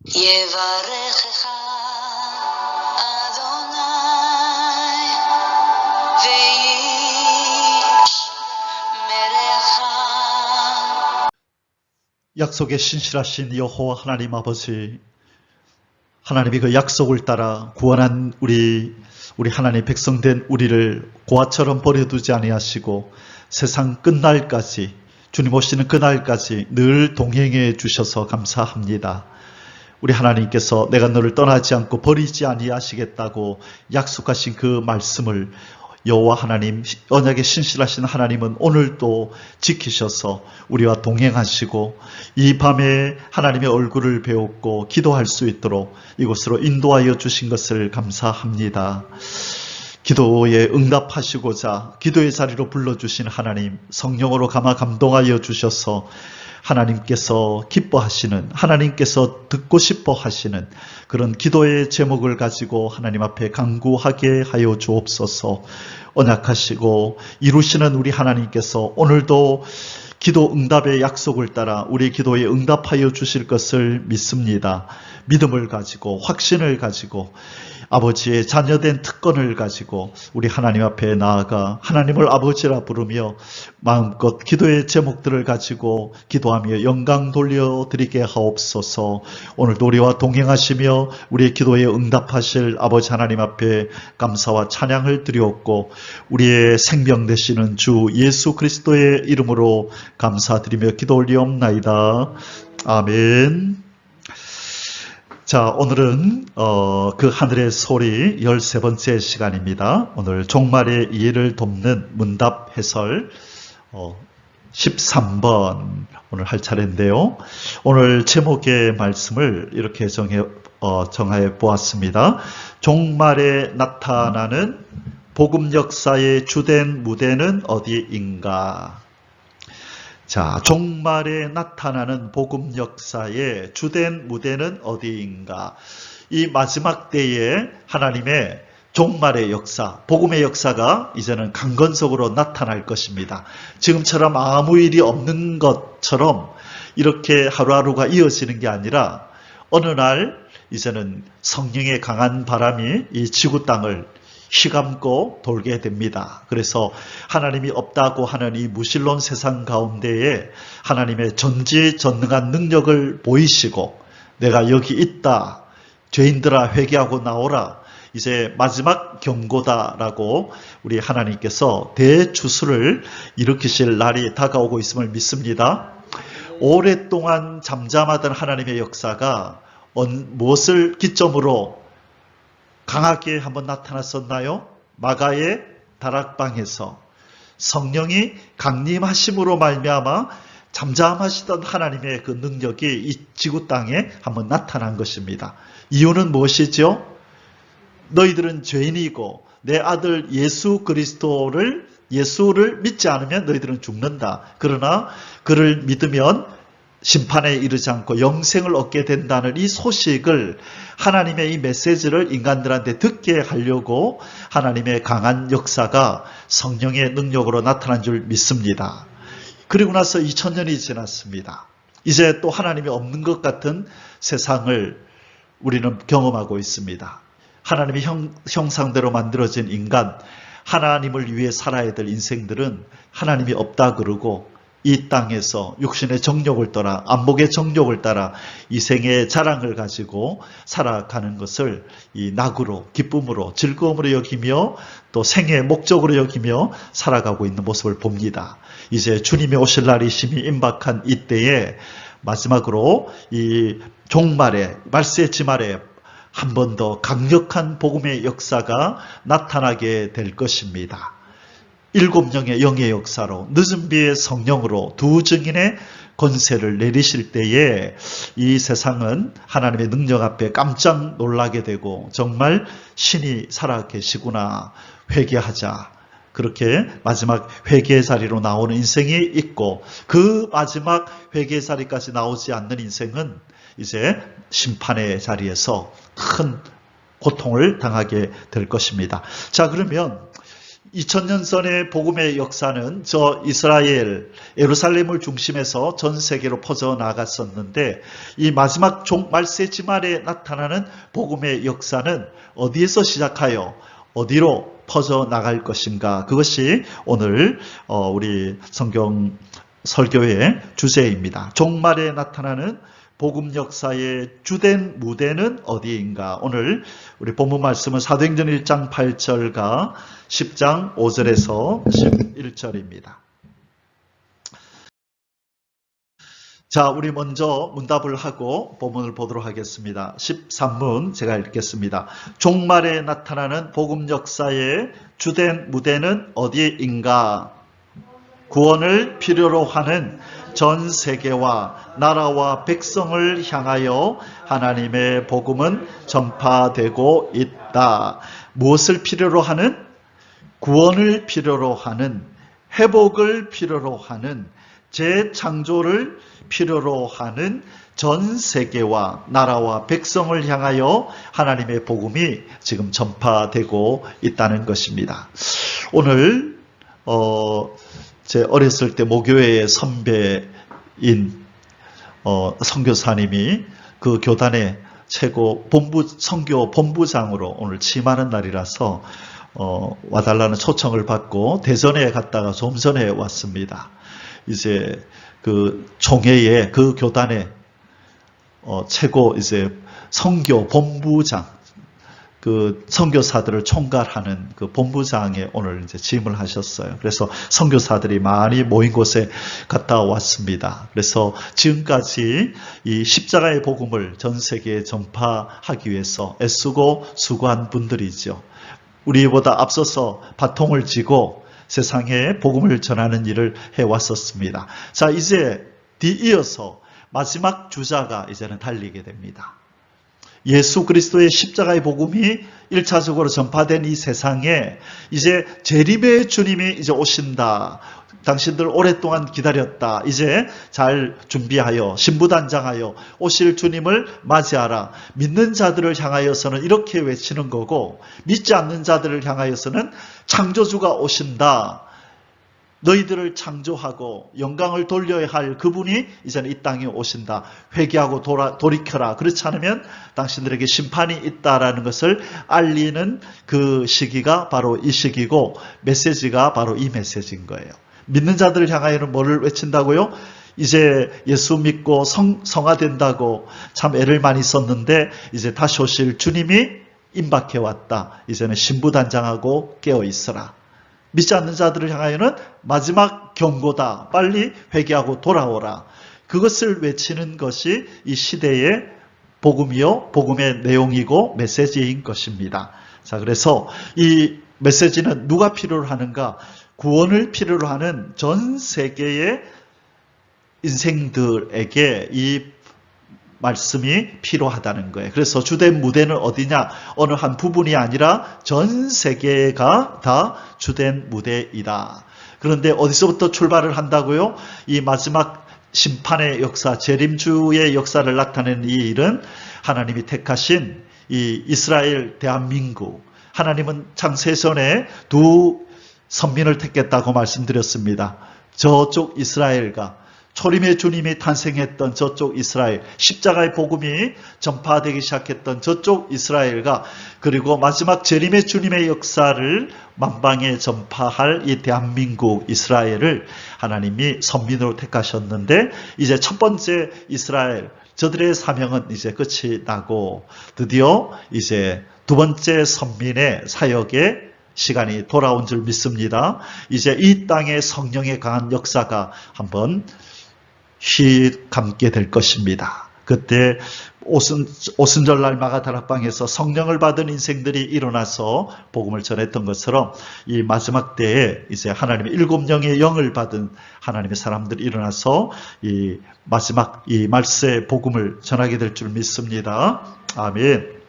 יברכך אדוני וישמרך. 약속에 신실하신 여호와 하나님 아버지, 하나님이 그 약속을 따라 구원한 우리 하나님 백성된 우리를 고아처럼 버려두지 아니하시고 세상 끝날까지, 주님 오시는 그날까지 늘 동행해 주셔서 감사합니다. 우리 하나님께서 내가 너를 떠나지 않고 버리지 아니하시겠다고 약속하신 그 말씀을 여호와 하나님, 언약에 신실하신 하나님은 오늘도 지키셔서 우리와 동행하시고 이 밤에 하나님의 얼굴을 배웠고 기도할 수 있도록 이곳으로 인도하여 주신 것을 감사합니다. 기도에 응답하시고자 기도의 자리로 불러주신 하나님, 성령으로 감화 감동하여 주셔서 하나님께서 기뻐하시는, 하나님께서 듣고 싶어 하시는 그런 기도의 제목을 가지고 하나님 앞에 간구하게 하여 주옵소서. 언약하시고 이루시는 우리 하나님께서 오늘도 기도 응답의 약속을 따라 우리 기도에 응답하여 주실 것을 믿습니다. 믿음을 가지고 확신을 가지고 아버지의 자녀된 특권을 가지고 우리 하나님 앞에 나아가 하나님을 아버지라 부르며 마음껏 기도의 제목들을 가지고 기도하며 영광 돌려드리게 하옵소서. 오늘도 우리와 동행하시며 우리의 기도에 응답하실 아버지 하나님 앞에 감사와 찬양을 드리옵고 우리의 생명 되시는 주 예수 그리스도의 이름으로 감사드리며 기도 올리옵나이다. 아멘. 자, 오늘은 그 하늘의 소리 13번째 시간입니다. 오늘 종말의 이해를 돕는 문답 해설 13번 오늘 할 차례인데요. 오늘 제목의 말씀을 이렇게 정해 보았습니다. 종말에 나타나는 복음 역사의 주된 무대는 어디인가? 자, 종말에 나타나는 복음 역사의 주된 무대는 어디인가? 이 마지막 때에 하나님의 종말의 역사, 복음의 역사가 이제는 강건적으로 나타날 것입니다. 지금처럼 아무 일이 없는 것처럼 이렇게 하루하루가 이어지는 게 아니라 어느 날 이제는 성령의 강한 바람이 이 지구 땅을 휘감고 돌게 됩니다. 그래서 하나님이 없다고 하는 이 무신론 세상 가운데에 하나님의 전지전능한 능력을 보이시고 내가 여기 있다, 죄인들아 회개하고 나오라, 이제 마지막 경고다라고 우리 하나님께서 대추수를 일으키실 날이 다가오고 있음을 믿습니다. 오랫동안 잠잠하던 하나님의 역사가 무엇을 기점으로 강하게 한번 나타났었나요? 마가의 다락방에서 성령이 강림하심으로 말미암아 잠잠하시던 하나님의 그 능력이 이 지구 땅에 한번 나타난 것입니다. 이유는 무엇이죠? 너희들은 죄인이고 내 아들 예수를 믿지 않으면 너희들은 죽는다. 그러나 그를 믿으면 심판에 이르지 않고 영생을 얻게 된다는 이 소식을, 하나님의 이 메시지를 인간들한테 듣게 하려고 하나님의 강한 역사가 성령의 능력으로 나타난 줄 믿습니다. 그리고 나서 2000년이 지났습니다. 이제 또 하나님이 없는 것 같은 세상을 우리는 경험하고 있습니다. 하나님의 형상대로 만들어진 인간, 하나님을 위해 살아야 될 인생들은 하나님이 없다 그러고 이 땅에서 육신의 정욕을 따라, 안목의 정욕을 따라 이 생의 자랑을 가지고 살아가는 것을 이 낙으로, 기쁨으로, 즐거움으로 여기며 또 생의 목적으로 여기며 살아가고 있는 모습을 봅니다. 이제 주님이 오실 날이 심히 임박한 이때에 마지막으로 이 종말에, 말세의 지말에 한 번 더 강력한 복음의 역사가 나타나게 될 것입니다. 7명의 영의 역사로, 늦은 비의 성령으로 두 증인의 권세를 내리실 때에 이 세상은 하나님의 능력 앞에 깜짝 놀라게 되고 정말 신이 살아계시구나, 회개하자. 그렇게 마지막 회개의 자리로 나오는 인생이 있고 그 마지막 회개의 자리까지 나오지 않는 인생은 이제 심판의 자리에서 큰 고통을 당하게 될 것입니다. 자, 그러면 2000년 전의 복음의 역사는 저 이스라엘, 예루살렘을 중심해서 전 세계로 퍼져나갔었는데 이 마지막 말세지 말에 나타나는 복음의 역사는 어디에서 시작하여 어디로 퍼져나갈 것인가? 그것이 오늘 우리 성경 설교의 주제입니다. 종말에 나타나는 복음 역사의 주된 무대는 어디인가? 오늘 우리 본문 말씀은 사도행전 1장 8절과 10장 5절에서 11절입니다. 자, 우리 먼저 문답을 하고 본문을 보도록 하겠습니다. 13문 제가 읽겠습니다. 종말에 나타나는 복음 역사의 주된 무대는 어디인가? 구원을 필요로 하는 전 세계와 나라와 백성을 향하여 하나님의 복음은 전파되고 있다. 무엇을 필요로 하는? 구원을 필요로 하는, 회복을 필요로 하는, 재창조를 필요로 하는 전 세계와 나라와 백성을 향하여 하나님의 복음이 지금 전파되고 있다는 것입니다. 오늘 제 어렸을 때 모교회의 선배인 선교사님이 그 교단의 최고 선교 본부장으로 오늘 취임하는 날이라서 와달라는 초청을 받고 대전에 갔다가 좀 전에 왔습니다. 이제 그 총회의 그 교단의 최고 이제 선교 본부장, 그 선교사들을 총괄하는 그 본부장에 오늘 이제 취임을 하셨어요. 그래서 선교사들이 많이 모인 곳에 갔다 왔습니다. 그래서 지금까지 이 십자가의 복음을 전 세계에 전파하기 위해서 애쓰고 수고한 분들이죠. 우리보다 앞서서 바통을 쥐고 세상에 복음을 전하는 일을 해왔었습니다. 자, 이제 뒤이어서 마지막 주자가 이제는 달리게 됩니다. 예수 그리스도의 십자가의 복음이 1차적으로 전파된 이 세상에 이제 재림의 주님이 이제 오신다. 당신들 오랫동안 기다렸다. 이제 잘 준비하여 신부단장하여 오실 주님을 맞이하라. 믿는 자들을 향하여서는 이렇게 외치는 거고, 믿지 않는 자들을 향하여서는 창조주가 오신다. 너희들을 창조하고 영광을 돌려야 할 그분이 이제는 이 땅에 오신다. 회개하고 돌이켜라. 그렇지 않으면 당신들에게 심판이 있다라는 것을 알리는 그 시기가 바로 이 시기고, 메시지가 바로 이 메시지인 거예요. 믿는 자들을 향하여는 뭐를 외친다고요? 이제 예수 믿고 성화된다고 참 애를 많이 썼는데 이제 다시 오실 주님이 임박해 왔다. 이제는 신부단장하고 깨어 있어라. 믿지 않는 자들을 향하여는 마지막 경고다. 빨리 회개하고 돌아오라. 그것을 외치는 것이 이 시대의 복음이요, 복음의 내용이고 메시지인 것입니다. 자, 그래서 이 메시지는 누가 필요로 하는가? 구원을 필요로 하는 전 세계의 인생들에게 이 말씀이 필요하다는 거예요. 그래서 주된 무대는 어디냐? 어느 한 부분이 아니라 전 세계가 다 주된 무대이다. 그런데 어디서부터 출발을 한다고요? 이 마지막 심판의 역사, 재림주의 역사를 나타내는 이 일은 하나님이 택하신 이 이스라엘 대한민국, 하나님은 창세전에 두 선민을 택했다고 말씀드렸습니다. 저쪽 이스라엘과 초림의 주님이 탄생했던 저쪽 이스라엘, 십자가의 복음이 전파되기 시작했던 저쪽 이스라엘과, 그리고 마지막 재림의 주님의 역사를 만방에 전파할 이 대한민국 이스라엘을 하나님이 선민으로 택하셨는데, 이제 첫 번째 이스라엘, 저들의 사명은 이제 끝이 나고 드디어 이제 두 번째 선민의 사역에 시간이 돌아온 줄 믿습니다. 이제 이 땅에 성령의 강한 역사가 한번 감게 될 것입니다. 그때 오순절날 마가다락방에서 성령을 받은 인생들이 일어나서 복음을 전했던 것처럼 이 마지막 때에 이제 하나님의 7명의 영을 받은 하나님의 사람들이 일어나서 이 마지막 이 말세의 복음을 전하게 될 줄 믿습니다. 아멘.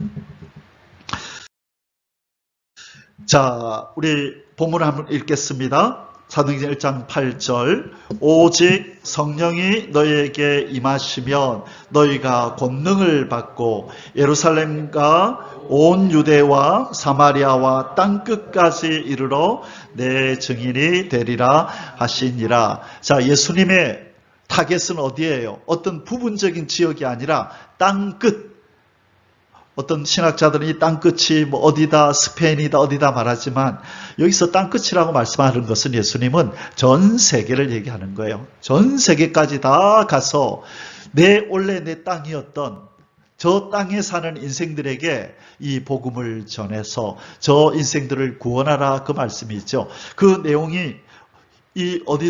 자, 우리 본문을 한번 읽겠습니다. 사도행전 1장 8절 오직 성령이 너희에게 임하시면 너희가 권능을 받고 예루살렘과 온 유대와 사마리아와 땅끝까지 이르러 내 증인이 되리라 하시니라. 자, 예수님의 타겟은 어디예요? 어떤 부분적인 지역이 아니라 땅끝. 어떤 신학자들은 이 땅끝이 뭐 어디다, 스페인이다, 어디다 말하지만 여기서 땅끝이라고 말씀하는 것은 예수님은 전 세계를 얘기하는 거예요. 전 세계까지 다 가서 원래 내 땅이었던 저 땅에 사는 인생들에게 이 복음을 전해서 저 인생들을 구원하라, 그 말씀이죠. 그 내용이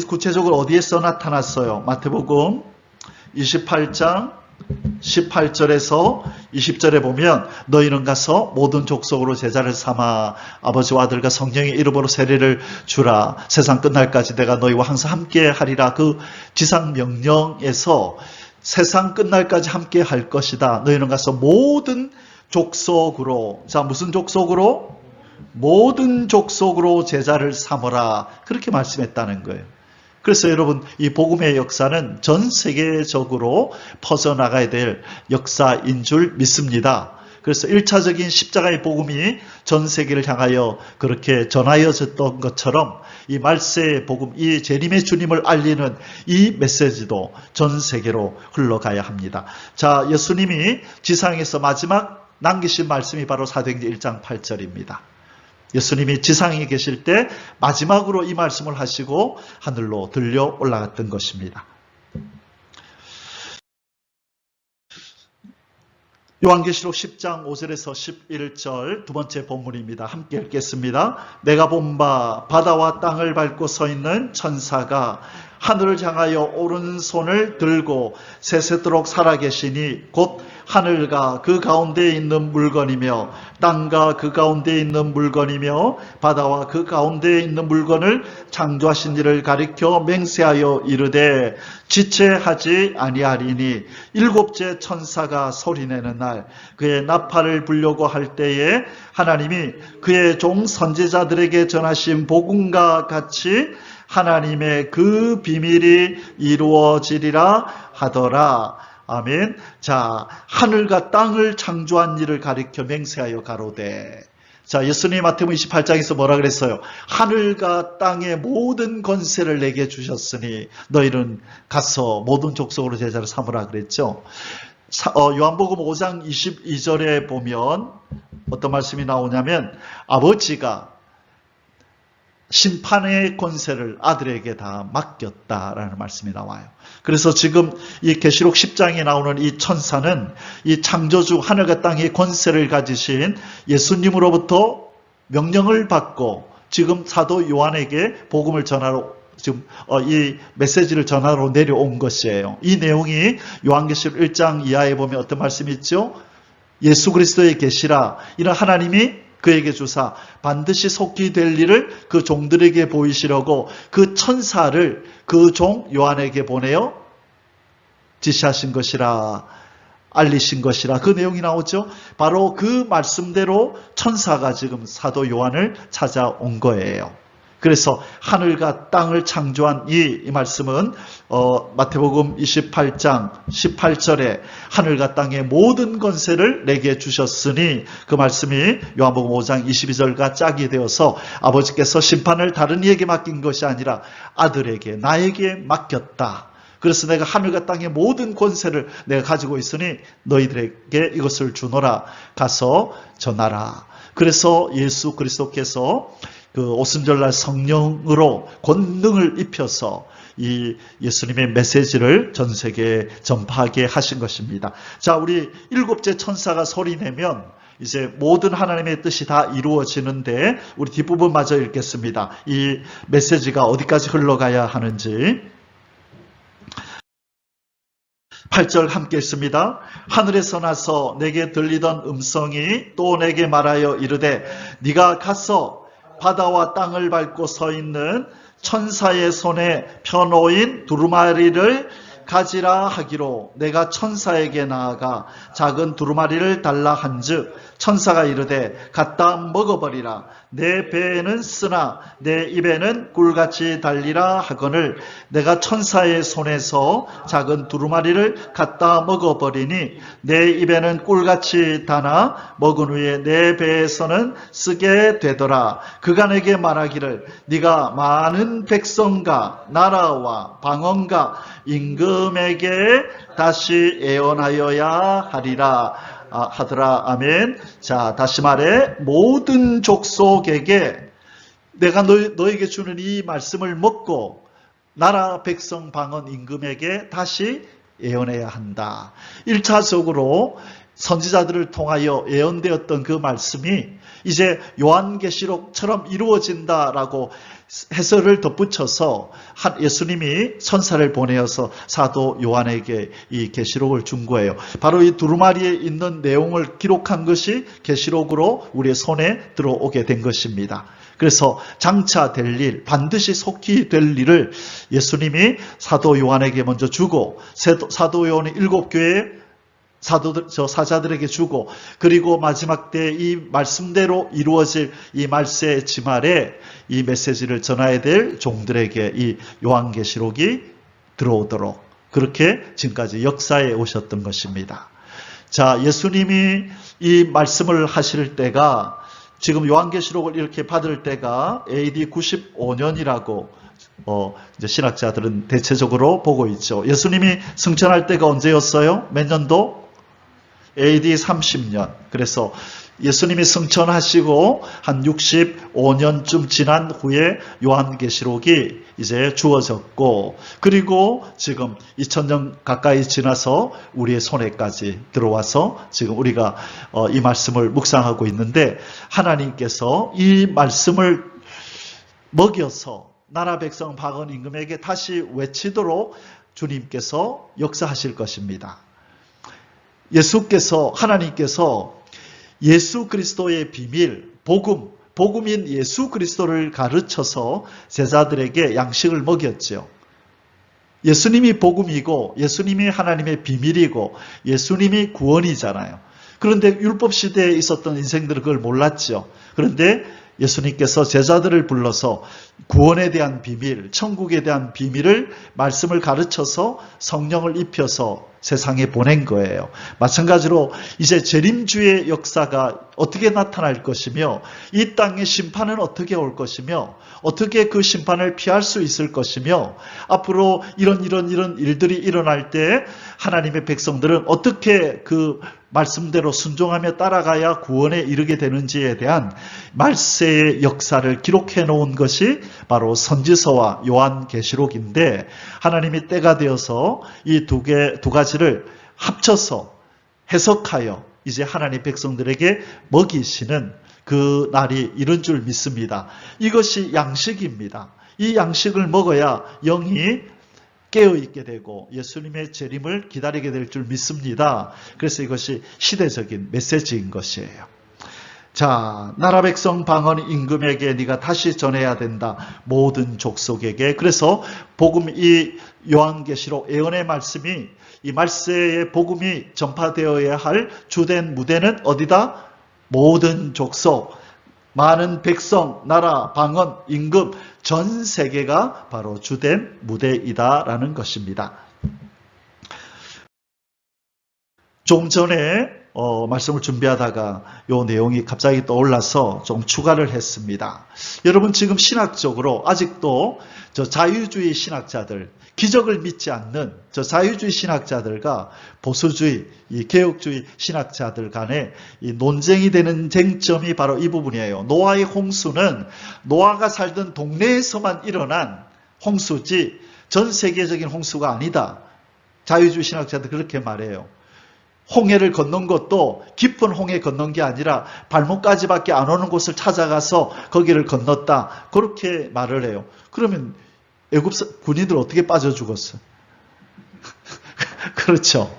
구체적으로 어디에서 나타났어요? 마태복음 28장 18절에서 20절에 보면 너희는 가서 모든 족속으로 제자를 삼아 아버지와 아들과 성령의 이름으로 세례를 주라. 세상 끝날까지 내가 너희와 항상 함께 하리라. 그 지상 명령에서 세상 끝날까지 함께 할 것이다. 너희는 가서 모든 족속으로, 자, 무슨 족속으로? 모든 족속으로 제자를 삼으라. 그렇게 말씀했다는 거예요. 그래서 여러분, 이 복음의 역사는 전 세계적으로 퍼져나가야 될 역사인 줄 믿습니다. 그래서 1차적인 십자가의 복음이 전 세계를 향하여 그렇게 전하여졌던 것처럼 이 말세의 복음, 이 재림의 주님을 알리는 이 메시지도 전 세계로 흘러가야 합니다. 자, 예수님이 지상에서 마지막 남기신 말씀이 바로 사도행전 1장 8절입니다. 예수님이 지상에 계실 때 마지막으로 이 말씀을 하시고 하늘로 들려 올라갔던 것입니다. 요한계시록 10장 5절에서 11절 두 번째 본문입니다. 함께 읽겠습니다. 내가 본 바 바다와 땅을 밟고 서 있는 천사가 하늘을 향하여 오른손을 들고 세세토록 살아계시니 곧 하늘과 그 가운데에 있는 물건이며 땅과 그 가운데에 있는 물건이며 바다와 그 가운데에 있는 물건을 창조하신 이를 가리켜 맹세하여 이르되 지체하지 아니하리니 일곱째 천사가 소리내는 날 그의 나팔을 불려고 할 때에 하나님이 그의 종 선지자들에게 전하신 복음과 같이 하나님의 그 비밀이 이루어지리라 하더라. 아멘. 자, 하늘과 땅을 창조한 이를 가리켜 맹세하여 가로되. 자, 예수님 마태복음 28장에서 뭐라 그랬어요? 하늘과 땅의 모든 권세를 내게 주셨으니 너희는 가서 모든 족속으로 제자를 삼으라 그랬죠. 요한복음 5장 22절에 보면 어떤 말씀이 나오냐면 아버지가 심판의 권세를 아들에게 다 맡겼다라는 말씀이 나와요. 그래서 지금 이 계시록 10장에 나오는 이 천사는 이 창조주 하늘과 땅의 권세를 가지신 예수님으로부터 명령을 받고 지금 사도 요한에게 복음을 전하러 지금 이 메시지를 전하러 내려온 것이에요. 이 내용이 요한계시록 1장 이하에 보면 어떤 말씀이 있죠? 예수 그리스도의 계시라 이런 하나님이 그에게 주사 반드시 속히 될 일을 그 종들에게 보이시려고 그 천사를 그 종 요한에게 보내어 지시하신 것이라, 알리신 것이라, 그 내용이 나오죠. 바로 그 말씀대로 천사가 지금 사도 요한을 찾아온 거예요. 그래서 하늘과 땅을 창조한 이 말씀은 마태복음 28장 18절에 하늘과 땅의 모든 권세를 내게 주셨으니 그 말씀이 요한복음 5장 22절과 짝이 되어서 아버지께서 심판을 다른 이에게 맡긴 것이 아니라 아들에게 나에게 맡겼다. 그래서 내가 하늘과 땅의 모든 권세를 내가 가지고 있으니 너희들에게 이것을 주노라. 가서 전하라. 그래서 예수 그리스도께서 그 오순절날 성령으로 권능을 입혀서 이 예수님의 메시지를 전 세계에 전파하게 하신 것입니다. 자, 우리 일곱째 천사가 소리내면 이제 모든 하나님의 뜻이 다 이루어지는데 우리 뒷부분 마저 읽겠습니다. 이 메시지가 어디까지 흘러가야 하는지. 8절 함께 읽습니다. 하늘에서 나서 내게 들리던 음성이 또 내게 말하여 이르되 네가 가서 바다와 땅을 밟고 서 있는 천사의 손에 펴놓인 두루마리를 가지라 하기로 내가 천사에게 나아가 작은 두루마리를 달라 한즉 천사가 이르되 갖다 먹어버리라. 내 배에는 쓰나 내 입에는 꿀같이 달리라 하거늘 내가 천사의 손에서 작은 두루마리를 갖다 먹어버리니 내 입에는 꿀같이 다나 먹은 후에 내 배에서는 쓰게 되더라. 그가 내게 말하기를 네가 많은 백성과 나라와 방언과 임금에게 다시 애원하여야 하리라 하더라. 아멘. 자, 다시 말해 모든 족속에게 내가 너에게 주는 이 말씀을 먹고 나라 백성 방언 임금에게 다시 예언해야 한다. 1차적으로 선지자들을 통하여 예언되었던 그 말씀이 이제 요한계시록처럼 이루어진다라고 해설을 덧붙여서 예수님이 천사를 보내어서 사도 요한에게 이 계시록을 준 거예요. 바로 이 두루마리에 있는 내용을 기록한 것이 계시록으로 우리의 손에 들어오게 된 것입니다. 그래서 장차 될 일, 반드시 속히 될 일을 예수님이 사도 요한에게 먼저 주고 사도 요한이 7교회에 사자들에게 주고 그리고 마지막 때 이 말씀대로 이루어질 이 말세의 지말에 이 메시지를 전해야 될 종들에게 이 요한계시록이 들어오도록 그렇게 지금까지 역사에 오셨던 것입니다. 자, 예수님이 이 말씀을 하실 때가 지금 요한계시록을 이렇게 받을 때가 AD 95년이라고 이제 신학자들은 대체적으로 보고 있죠. 예수님이 승천할 때가 언제였어요? 몇 년도? AD 30년. 그래서 예수님이 승천하시고 한 65년쯤 지난 후에 요한계시록이 이제 주어졌고 그리고 지금 2000년 가까이 지나서 우리의 손에까지 들어와서 지금 우리가 이 말씀을 묵상하고 있는데 하나님께서 이 말씀을 먹여서 나라 백성 박원 임금에게 다시 외치도록 주님께서 역사하실 것입니다. 하나님께서 예수 그리스도의 비밀, 복음인 예수 그리스도를 가르쳐서 제자들에게 양식을 먹였죠. 예수님이 복음이고 예수님이 하나님의 비밀이고 예수님이 구원이잖아요. 그런데 율법 시대에 있었던 인생들은 그걸 몰랐죠. 그런데 예수님께서 제자들을 불러서 구원에 대한 비밀, 천국에 대한 비밀을 말씀을 가르쳐서 성령을 입혀서 세상에 보낸 거예요. 마찬가지로 이제 재림주의 역사가 어떻게 나타날 것이며 이 땅의 심판은 어떻게 올 것이며 어떻게 그 심판을 피할 수 있을 것이며 앞으로 이런 일들이 일어날 때 하나님의 백성들은 어떻게 그 말씀대로 순종하며 따라가야 구원에 이르게 되는지에 대한 말세의 역사를 기록해 놓은 것이 바로 선지서와 요한계시록인데 하나님이 때가 되어서 이 두 가지를 합쳐서 해석하여 이제 하나님 백성들에게 먹이시는 그 날이 이른 줄 믿습니다. 이것이 양식입니다. 이 양식을 먹어야 영이 깨어있게 되고 예수님의 재림을 기다리게 될 줄 믿습니다. 그래서 이것이 시대적인 메시지인 것이에요. 자, 나라 백성 방언 임금에게 네가 다시 전해야 된다. 모든 족속에게. 그래서 복음 이 요한계시록 예언의 말씀이 이 말세의 복음이 전파되어야 할 주된 무대는 어디다? 모든 족속, 많은 백성, 나라, 방언, 임금, 전 세계가 바로 주된 무대이다라는 것입니다. 좀 전에 말씀을 준비하다가 이 내용이 갑자기 떠올라서 좀 추가를 했습니다. 여러분 지금 신학적으로 아직도 저 자유주의 신학자들, 기적을 믿지 않는 저 자유주의 신학자들과 보수주의, 이 개혁주의 신학자들 간에 이 논쟁이 되는 쟁점이 바로 이 부분이에요. 노아의 홍수는 노아가 살던 동네에서만 일어난 홍수지 전 세계적인 홍수가 아니다. 자유주의 신학자들 그렇게 말해요. 홍해를 건넌 것도 깊은 홍해 건넌 게 아니라 발목까지밖에 안 오는 곳을 찾아가서 거기를 건넜다. 그렇게 말을 해요. 그러면 애굽 군인들 어떻게 빠져 죽었어? 그렇죠.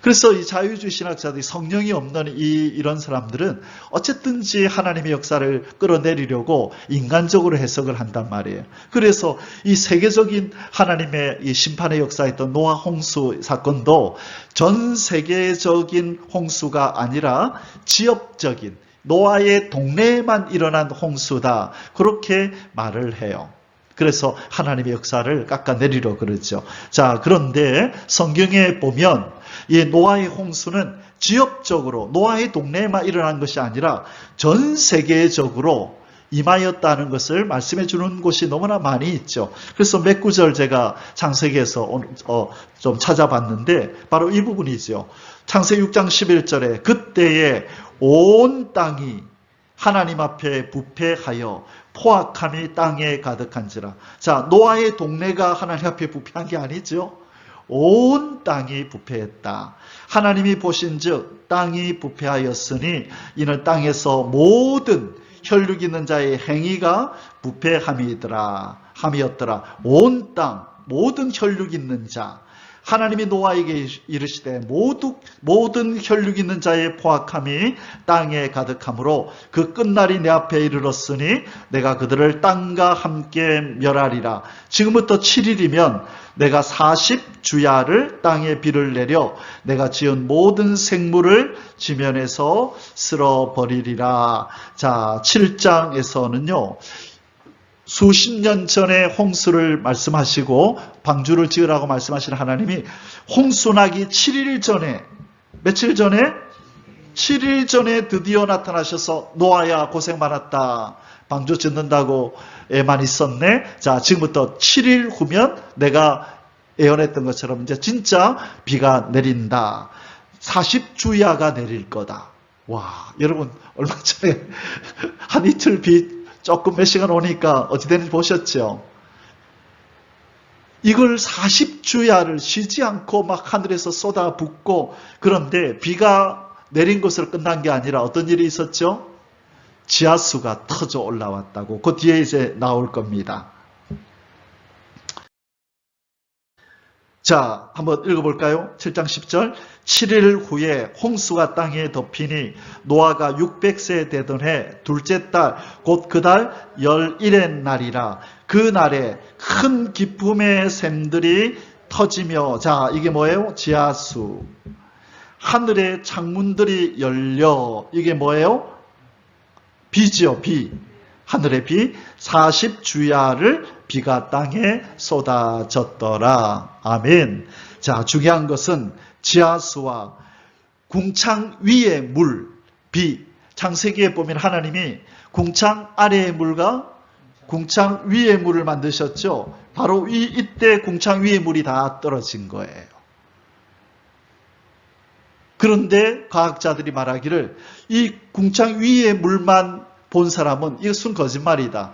그래서 이 자유주의 신학자들이 성령이 없는 이런 사람들은 어쨌든지 하나님의 역사를 끌어내리려고 인간적으로 해석을 한단 말이에요. 그래서 이 세계적인 하나님의 이 심판의 역사였던 노아 홍수 사건도 전 세계적인 홍수가 아니라 지역적인 노아의 동네에만 일어난 홍수다. 그렇게 말을 해요. 그래서 하나님의 역사를 깎아내리려 그러죠. 자, 그런데 성경에 보면 이 노아의 홍수는 지역적으로 노아의 동네에만 일어난 것이 아니라 전 세계적으로 임하였다는 것을 말씀해 주는 곳이 너무나 많이 있죠. 그래서 몇 구절 제가 창세기에서 좀 찾아봤는데 바로 이 부분이죠. 창세기 6장 11절에 그때에 온 땅이 하나님 앞에 부패하여 포악함이 땅에 가득한지라. 자, 노아의 동네가 하나님 앞에 부패한 게 아니죠. 온 땅이 부패했다. 하나님이 보신즉 땅이 부패하였으니 이는 땅에서 모든 혈육 있는 자의 행위가 부패함이었더라. 온 땅 모든 혈육 있는 자. 하나님이 노아에게 이르시되 모든 혈육 있는 자의 포악함이 땅에 가득하므로 그 끝날이 내 앞에 이르렀으니 내가 그들을 땅과 함께 멸하리라. 지금부터 7일이면 내가 40주야를 땅에 비를 내려 내가 지은 모든 생물을 지면에서 쓸어버리리라. 자, 7장에서는요. 수십 년 전에 홍수를 말씀하시고 방주를 지으라고 말씀하시는 하나님이 홍수 나기 7일 전에, 며칠 전에? 7일 전에 드디어 나타나셔서 노아야 고생 많았다. 방주 짓는다고 애만 있었네. 자, 지금부터 7일 후면 내가 예언했던 것처럼 이제 진짜 비가 내린다. 40주야가 내릴 거다. 와, 여러분 얼마 전에 한 이틀 비 조금 몇 시간 오니까 어찌 되는지 보셨죠? 이걸 40주야를 쉬지 않고 막 하늘에서 쏟아붓고 그런데 비가 내린 것으로 끝난 게 아니라 어떤 일이 있었죠? 지하수가 터져 올라왔다고. 그 뒤에 이제 나올 겁니다. 자, 한번 읽어볼까요? 7장 10절. 7일 후에 홍수가 땅에 덮이니 노아가 600세 되던 해 둘째 달 곧 그 달 11의 날이라. 그 날에 큰 기쁨의 샘들이 터지며, 자, 이게 뭐예요? 지하수. 하늘의 창문들이 열려. 이게 뭐예요? 비죠, 비. 하늘의 비. 40주야를 비가 땅에 쏟아졌더라. 아멘. 자, 중요한 것은 지하수와 궁창 위의 물, 비. 창세기에 보면 하나님이 궁창 아래의 물과 궁창 위의 물을 만드셨죠. 바로 이때 궁창 위의 물이 다 떨어진 거예요. 그런데 과학자들이 말하기를 이 궁창 위의 물만 본 사람은 이것은 거짓말이다.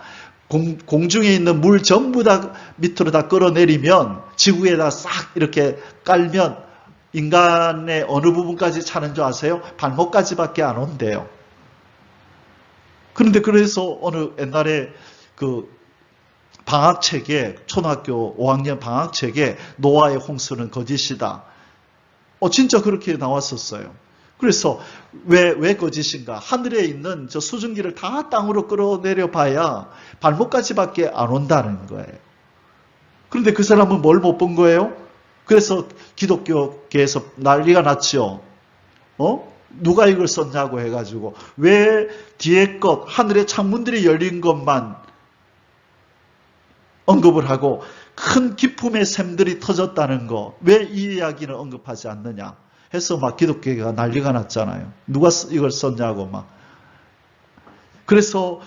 공중에 있는 물 전부 다 밑으로 다 끌어내리면 지구에다 싹 이렇게 깔면 인간의 어느 부분까지 차는 줄 아세요? 발목까지밖에 안 온대요. 그런데 그래서 어느 옛날에 그 방학책에 초등학교 5학년 방학책에 노아의 홍수는 거짓이다. 진짜 그렇게 나왔었어요. 그래서 왜 거짓인가? 하늘에 있는 저 수증기를 다 땅으로 끌어내려 봐야 발목까지밖에 안 온다는 거예요. 그런데 그 사람은 뭘 못 본 거예요? 그래서 기독교계에서 난리가 났죠. 누가 이걸 썼냐고 해가지고 왜 뒤에 것 하늘의 창문들이 열린 것만 언급을 하고 큰 기쁨의 샘들이 터졌다는 거 왜 이 이야기는 언급하지 않느냐 해서 막 기독교가 난리가 났잖아요. 누가 이걸 썼냐고 막. 그래서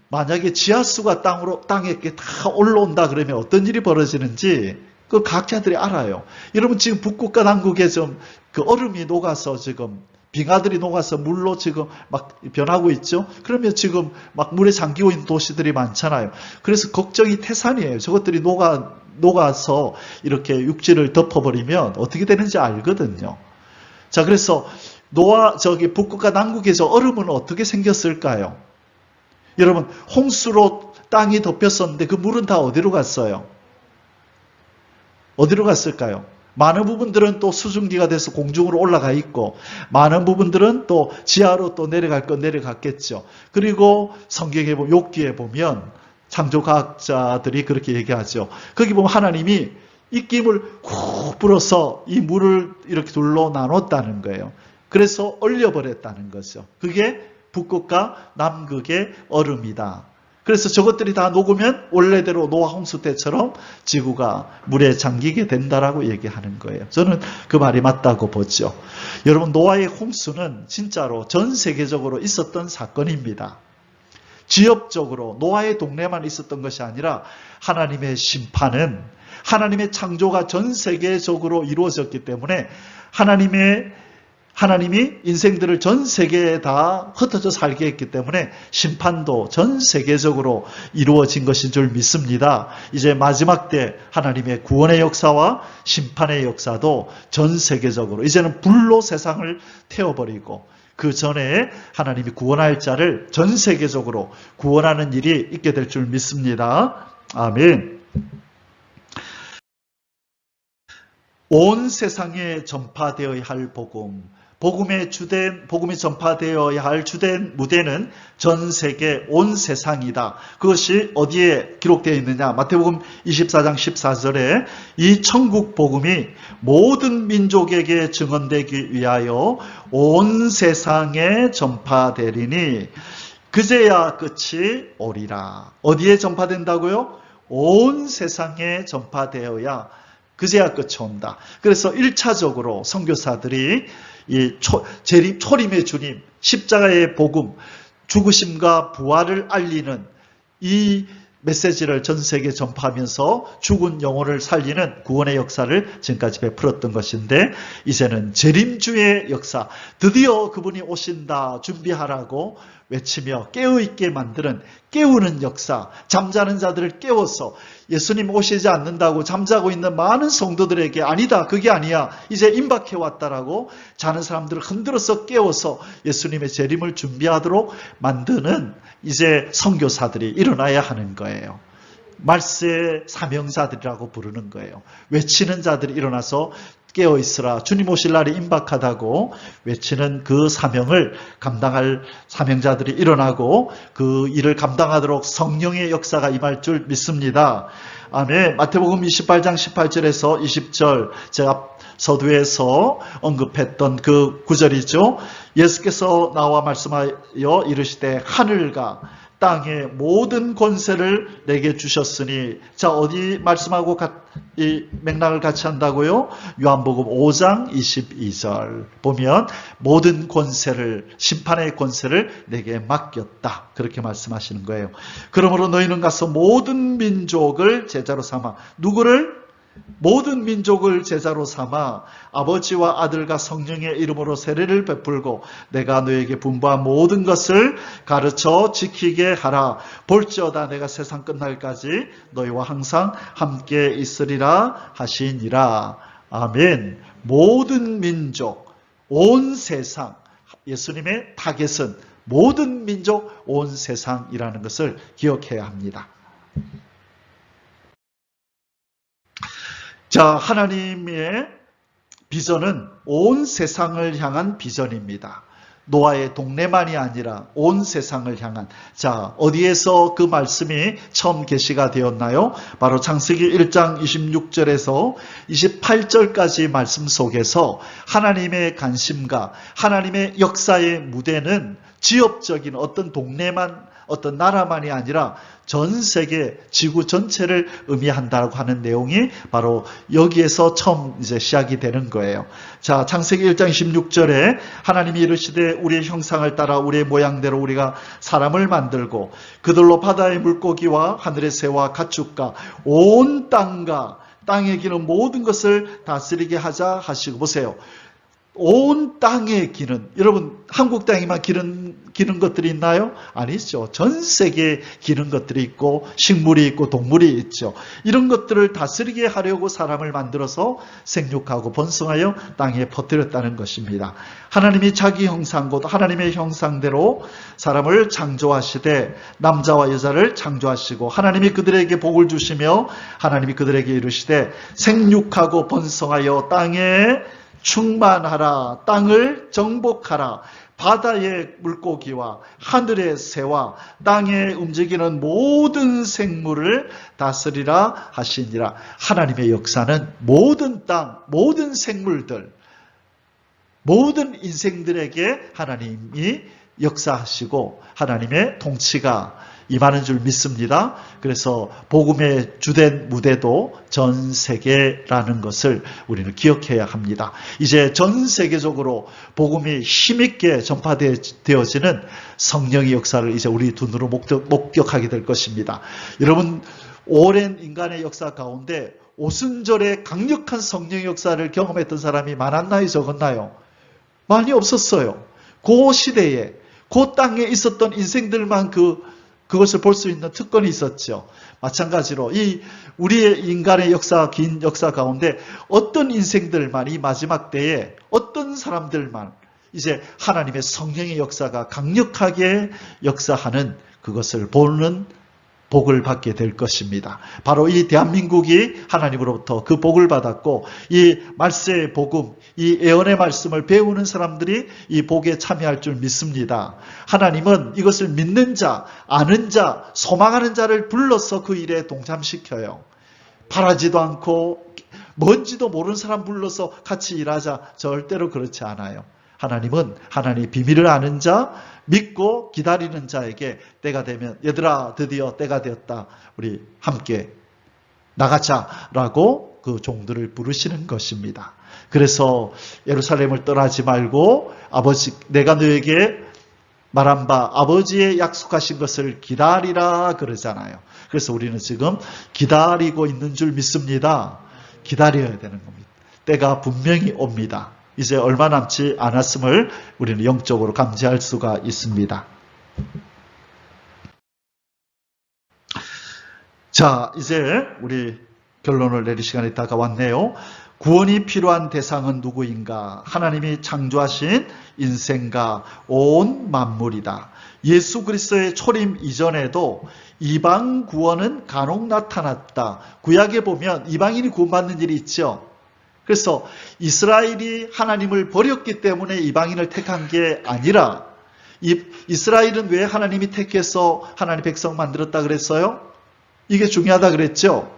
만약에 지하수가 땅에 이렇게 다 올라온다 그러면 어떤 일이 벌어지는지 그 과학자들이 알아요. 여러분 지금 북극과 남극에 좀 그 얼음이 녹아서 지금 빙하들이 녹아서 물로 지금 막 변하고 있죠. 그러면 지금 막 물에 잠기고 있는 도시들이 많잖아요. 그래서 걱정이 태산이에요. 저것들이 녹아서 이렇게 육지를 덮어버리면 어떻게 되는지 알거든요. 자, 그래서 북극과 남극에서 얼음은 어떻게 생겼을까요? 여러분, 홍수로 땅이 덮였었는데 그 물은 다 어디로 갔어요? 어디로 갔을까요? 많은 부분들은 또 수증기가 돼서 공중으로 올라가 있고, 많은 부분들은 또 지하로 또 내려갈 건 내려갔겠죠. 그리고 성경에 보면, 욥기에 보면 창조과학자들이 그렇게 얘기하죠. 거기 보면 하나님이 입김을 훅 불어서 이 물을 이렇게 둘로 나눴다는 거예요. 그래서 얼려버렸다는 거죠. 그게 북극과 남극의 얼음이다. 그래서 저것들이 다 녹으면 원래대로 노아 홍수 때처럼 지구가 물에 잠기게 된다라고 얘기하는 거예요. 저는 그 말이 맞다고 보죠. 여러분, 노아의 홍수는 진짜로 전 세계적으로 있었던 사건입니다. 지역적으로 노아의 동네만 있었던 것이 아니라 하나님의 심판은, 하나님의 창조가 전 세계적으로 이루어졌기 때문에 하나님이 인생들을 전 세계에 다 흩어져 살게 했기 때문에 심판도 전 세계적으로 이루어진 것인 줄 믿습니다. 이제 마지막 때 하나님의 구원의 역사와 심판의 역사도 전 세계적으로, 이제는 불로 세상을 태워버리고 그 전에 하나님이 구원할 자를 전 세계적으로 구원하는 일이 있게 될 줄 믿습니다. 아멘. 온 세상에 전파되어야 할 복음, 복음이 전파되어야 할 주된 무대는 전 세계 온 세상이다. 그것이 어디에 기록되어 있느냐? 마태복음 24장 14절에 이 천국 복음이 모든 민족에게 증언되기 위하여 온 세상에 전파되리니 그제야 끝이 오리라. 어디에 전파된다고요? 온 세상에 전파되어야 그제야 끝이 온다. 그래서 1차적으로 선교사들이 이 초림의 주님, 십자가의 복음, 죽으심과 부활을 알리는 이 메시지를 전 세계에 전파하면서 죽은 영혼을 살리는 구원의 역사를 지금까지 베풀었던 것인데, 이제는 재림주의 역사, 드디어 그분이 오신다 준비하라고 외치며 깨어있게 만드는 깨우는 역사, 잠자는 자들을 깨워서 예수님 오시지 않는다고 잠자고 있는 많은 성도들에게 아니다, 그게 아니야, 이제 임박해 왔다라고 자는 사람들을 흔들어서 깨워서 예수님의 재림을 준비하도록 만드는 이제 선교사들이 일어나야 하는 거예요. 말세의 사명자들이라고 부르는 거예요. 외치는 자들이 일어나서 깨어있으라, 주님 오실 날이 임박하다고 외치는 그 사명을 감당할 사명자들이 일어나고 그 일을 감당하도록 성령의 역사가 임할 줄 믿습니다. 아멘. 마태복음 28장 18절에서 20절, 제가 서두에서 언급했던 그 구절이죠. 예수께서 나와 말씀하여 이르시되 하늘과 땅의 모든 권세를 내게 주셨으니, 자, 어디 말씀하고 이 맥락을 같이 한다고요? 요한복음 5장 22절 보면 모든 권세를, 심판의 권세를 내게 맡겼다, 그렇게 말씀하시는 거예요. 그러므로 너희는 가서 모든 민족을 제자로 삼아, 누구를? 모든 민족을 제자로 삼아 아버지와 아들과 성령의 이름으로 세례를 베풀고 내가 너에게 분부한 모든 것을 가르쳐 지키게 하라. 볼지어다 내가 세상 끝날까지 너희와 항상 함께 있으리라 하시니라. 아멘. 모든 민족, 온 세상, 예수님의 타겟은 모든 민족, 온 세상이라는 것을 기억해야 합니다. 자, 하나님의 비전은 온 세상을 향한 비전입니다. 노아의 동네만이 아니라 온 세상을 향한. 자, 어디에서 그 말씀이 처음 계시가 되었나요? 바로 창세기 1장 26절에서 28절까지 말씀 속에서 하나님의 관심과 하나님의 역사의 무대는 지역적인 어떤 동네만, 어떤 나라만이 아니라 전 세계 지구 전체를 의미한다고 하는 내용이 바로 여기에서 처음 이제 시작이 되는 거예요. 자, 창세기 1장 16절에 하나님이 이르시되 우리의 형상을 따라 우리의 모양대로 우리가 사람을 만들고 그들로 바다의 물고기와 하늘의 새와 가축과 온 땅과 땅에 기는 모든 것을 다스리게 하자 하시고, 보세요. 온 땅에 기는, 여러분 한국 땅에만 기는 것들이 있나요? 아니죠. 전 세계에 기는 것들이 있고 식물이 있고 동물이 있죠. 이런 것들을 다스리게 하려고 사람을 만들어서 생육하고 번성하여 땅에 퍼뜨렸다는 것입니다. 하나님이 자기 형상 곧 하나님의 형상대로 사람을 창조하시되 남자와 여자를 창조하시고 하나님이 그들에게 복을 주시며 하나님이 그들에게 이르시되 생육하고 번성하여 땅에 충만하라, 땅을 정복하라, 바다의 물고기와 하늘의 새와 땅에 움직이는 모든 생물을 다스리라 하시니라. 하나님의 역사는 모든 땅, 모든 생물들, 모든 인생들에게 하나님이 역사하시고 하나님의 통치가 임하는 줄 믿습니다. 그래서 복음의 주된 무대도 전 세계라는 것을 우리는 기억해야 합니다. 이제 전 세계적으로 복음이 힘있게 전파되어지는 성령의 역사를 이제 우리 두 눈으로 목격하게 될 것입니다. 여러분, 오랜 인간의 역사 가운데 오순절에 강력한 성령의 역사를 경험했던 사람이 많았나요? 적었나요? 많이 없었어요. 그 시대에 그 땅에 있었던 인생들만 그것을 볼 수 있는 특권이 있었죠. 마찬가지로 이 우리의 인간의 역사, 긴 역사 가운데 어떤 인생들만 이 마지막 때에 어떤 사람들만 이제 하나님의 성령의 역사가 강력하게 역사하는 그것을 보는 복을 받게 될 것입니다. 바로 이 대한민국이 하나님으로부터 그 복을 받았고 이 말세의 복음, 이 예언의 말씀을 배우는 사람들이 이 복에 참여할 줄 믿습니다. 하나님은 이것을 믿는 자, 아는 자, 소망하는 자를 불러서 그 일에 동참시켜요. 바라지도 않고 뭔지도 모르는 사람 불러서 같이 일하자, 절대로 그렇지 않아요. 하나님은 하나님의 비밀을 아는 자, 믿고 기다리는 자에게 때가 되면 얘들아 드디어 때가 되었다. 우리 함께 나가자라고 그 종들을 부르시는 것입니다. 그래서 예루살렘을 떠나지 말고 아버지 내가 너에게 말한 바 아버지의 약속하신 것을 기다리라 그러잖아요. 그래서 우리는 지금 기다리고 있는 줄 믿습니다. 기다려야 되는 겁니다. 때가 분명히 옵니다. 이제 얼마 남지 않았음을 우리는 영적으로 감지할 수가 있습니다. 자, 이제 우리 결론을 내릴 시간이 다가왔네요. 구원이 필요한 대상은 누구인가? 하나님이 창조하신 인생과 온 만물이다. 예수 그리스도의 초림 이전에도 이방 구원은 간혹 나타났다. 구약에 보면 이방인이 구원받는 일이 있죠. 그래서 이스라엘이 하나님을 버렸기 때문에 이방인을 택한 게 아니라 이스라엘은 왜 하나님이 택해서 하나님 백성 만들었다 그랬어요? 이게 중요하다 그랬죠.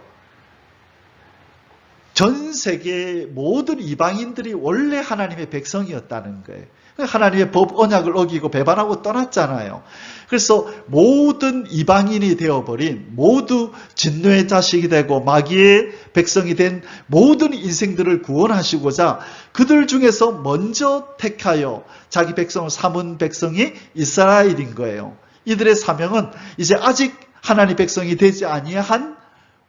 전 세계의 모든 이방인들이 원래 하나님의 백성이었다는 거예요. 하나님의 법 언약을 어기고 배반하고 떠났잖아요. 그래서 모든 이방인이 되어버린 모두 진노의 자식이 되고 마귀의 백성이 된 모든 인생들을 구원하시고자 그들 중에서 먼저 택하여 자기 백성을 삼은 백성이 이스라엘인 거예요. 이들의 사명은 이제 아직 하나님 백성이 되지 아니한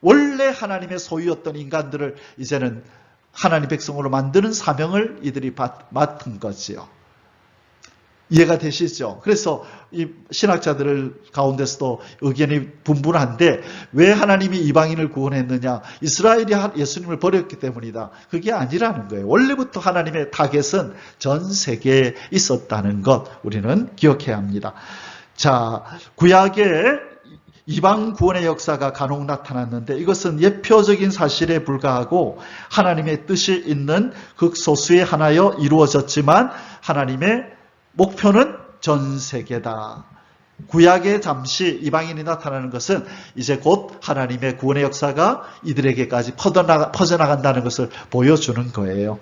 원래 하나님의 소유였던 인간들을 이제는 하나님 백성으로 만드는 사명을 이들이 맡은 거지요. 이해가 되시죠? 그래서 이 신학자들 가운데서도 의견이 분분한데 왜 하나님이 이방인을 구원했느냐? 이스라엘이 예수님을 버렸기 때문이다. 그게 아니라는 거예요. 원래부터 하나님의 타겟은 전 세계에 있었다는 것 우리는 기억해야 합니다. 자, 구약에 이방 구원의 역사가 간혹 나타났는데 이것은 예표적인 사실에 불과하고 하나님의 뜻이 있는 극소수의 하나여 이루어졌지만 하나님의 목표는 전 세계다. 구약에 잠시 이방인이 나타나는 것은 이제 곧 하나님의 구원의 역사가 이들에게까지 퍼져나간다는 것을 보여주는 거예요.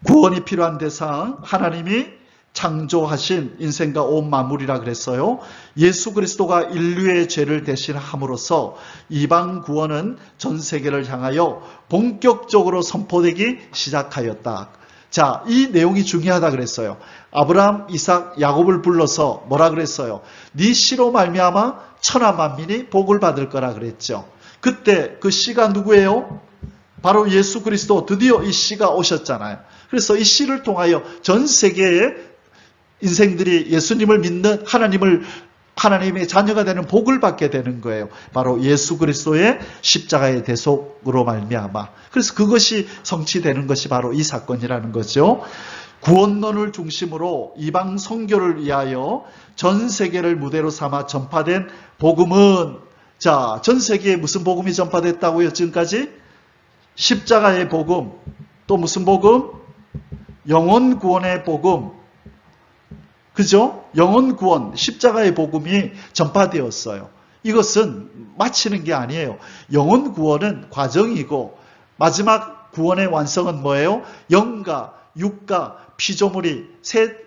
구원이 필요한 대상, 하나님이 창조하신 인생과 온 만물이라 그랬어요. 예수 그리스도가 인류의 죄를 대신함으로써 이방 구원은 전 세계를 향하여 본격적으로 선포되기 시작하였다. 자, 이 내용이 중요하다 그랬어요. 아브라함, 이삭, 야곱을 불러서 뭐라 그랬어요? 네 씨로 말미암아 천하 만민이 복을 받을 거라 그랬죠. 그때 그 씨가 누구예요? 바로 예수 그리스도, 드디어 이 씨가 오셨잖아요. 그래서 이 씨를 통하여 전 세계의 인생들이 예수님을 믿는 하나님의 자녀가 되는 복을 받게 되는 거예요. 바로 예수 그리스도의 십자가의 대속으로 말미암아. 그래서 그것이 성취되는 것이 바로 이 사건이라는 거죠. 구원론을 중심으로 이방 선교를 위하여 전 세계를 무대로 삼아 전파된 복음은, 자, 전 세계에 무슨 복음이 전파됐다고요? 지금까지 십자가의 복음, 또 무슨 복음? 영혼 구원의 복음. 그죠? 영혼 구원, 십자가의 복음이 전파되었어요. 이것은 마치는 게 아니에요. 영혼 구원은 과정이고 마지막 구원의 완성은 뭐예요? 영과 육과 피조물이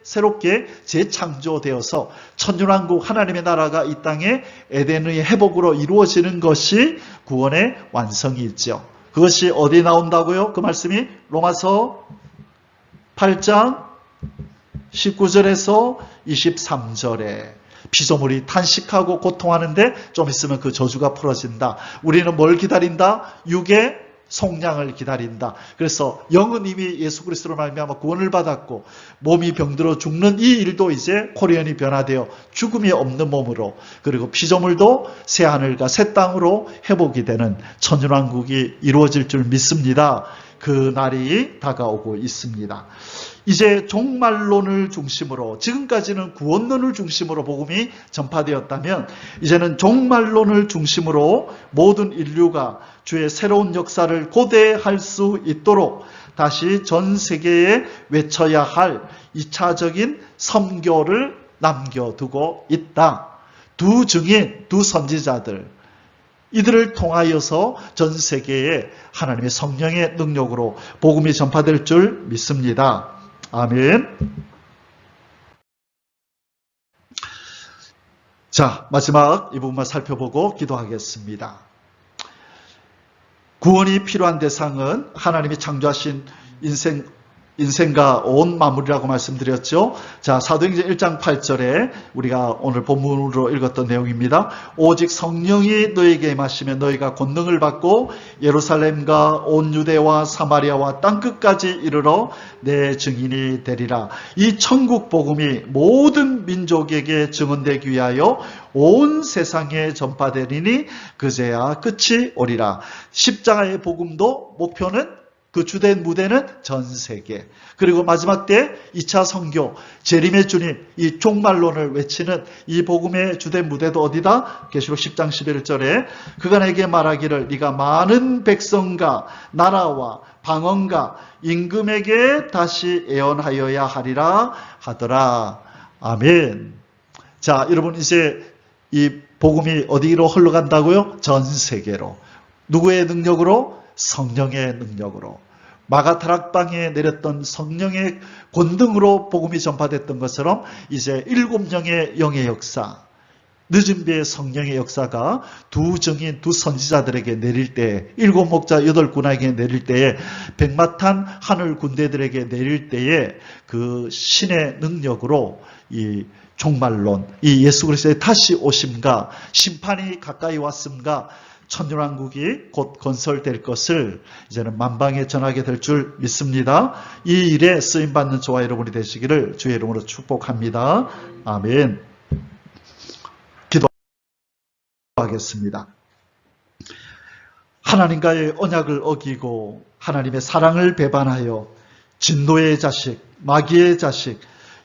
새롭게 재창조되어서 천년왕국 하나님의 나라가 이 땅에 에덴의 회복으로 이루어지는 것이 구원의 완성이 있죠. 그것이 어디 나온다고요? 그 말씀이 로마서 8장 19절에서 23절에 피조물이 탄식하고 고통하는데 좀 있으면 그 저주가 풀어진다. 우리는 뭘 기다린다? 육의 속량을 기다린다. 그래서 영은 이미 예수 그리스도로 말미암아 구원을 받았고 몸이 병들어 죽는 이 일도 이제 코리안이 변화되어 죽음이 없는 몸으로, 그리고 피조물도 새 하늘과 새 땅으로 회복이 되는 천년왕국이 이루어질 줄 믿습니다. 그 날이 다가오고 있습니다. 이제 종말론을 중심으로, 지금까지는 구원론을 중심으로 복음이 전파되었다면 이제는 종말론을 중심으로 모든 인류가 주의 새로운 역사를 고대할 수 있도록 다시 전 세계에 외쳐야 할 2차적인 선교를 남겨두고 있다. 두 증인, 두 선지자들, 이들을 통하여서 전 세계에 하나님의 성령의 능력으로 복음이 전파될 줄 믿습니다. 아멘. 자, 마지막 이 부분만 살펴보고 기도하겠습니다. 구원이 필요한 대상은 하나님이 창조하신 인생과 온 만물이라고 말씀드렸죠. 자, 사도행전 1장 8절에 우리가 오늘 본문으로 읽었던 내용입니다. 오직 성령이 너에게 임하시면 너희가 권능을 받고 예루살렘과 온 유대와 사마리아와 땅끝까지 이르러 내 증인이 되리라. 이 천국 복음이 모든 민족에게 증언되기 위하여 온 세상에 전파되리니 그제야 끝이 오리라. 십자가의 복음도 목표는, 그 주된 무대는 전 세계. 그리고 마지막 때 2차 선교, 재림의 주님, 이 종말론을 외치는 이 복음의 주된 무대도 어디다? 계시록 10장 11절에 그가 내게 말하기를 네가 많은 백성과 나라와 방언과 임금에게 다시 예언하여야 하리라 하더라. 아멘. 자, 여러분, 이제 이 복음이 어디로 흘러간다고요? 전 세계로. 누구의 능력으로? 성령의 능력으로. 마가다락방에 내렸던 성령의 권능으로 복음이 전파됐던 것처럼 이제 7명의 영의 역사, 늦은 비의 성령의 역사가 두 증인, 두 선지자들에게 내릴 때에, 7목자 8군에게 내릴 때에, 백마탄 하늘 군대들에게 내릴 때에 그 신의 능력으로 이 종말론, 이 예수 그리스도의 다시 오심과 심판이 가까이 왔음과 천년왕국이 곧 건설될 것을 이제는 만방에 전하게 될 줄 믿습니다. 이 일에 쓰임받는 저와 여러분이 되시기를 주의 이름으로 축복합니다. 아멘. 기도하겠습니다. 하나님과의 언약을 어기고 하나님의 사랑을 배반하여 진노의 자식, 마귀의 자식,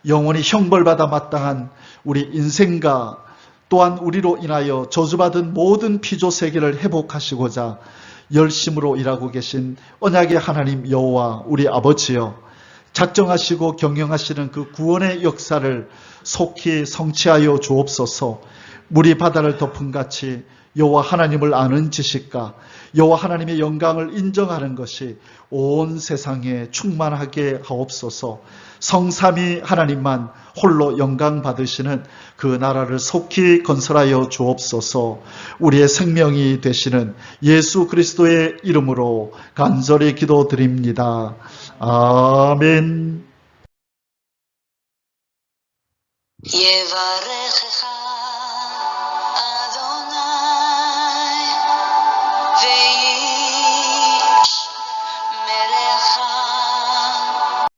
영원히 형벌받아 마땅한 우리 인생과 또한 우리로 인하여 저주받은 모든 피조 세계를 회복하시고자 열심으로 일하고 계신 언약의 하나님 여호와 우리 아버지여, 작정하시고 경영하시는 그 구원의 역사를 속히 성취하여 주옵소서. 물이 바다를 덮음같이 여호와 하나님을 아는 지식과 여호와 하나님의 영광을 인정하는 것이 온 세상에 충만하게 하옵소서. 성삼위 하나님만 홀로 영광 받으시는 그 나라를 속히 건설하여 주옵소서. 우리의 생명이 되시는 예수 그리스도의 이름으로 간절히 기도드립니다. 아멘. יברכך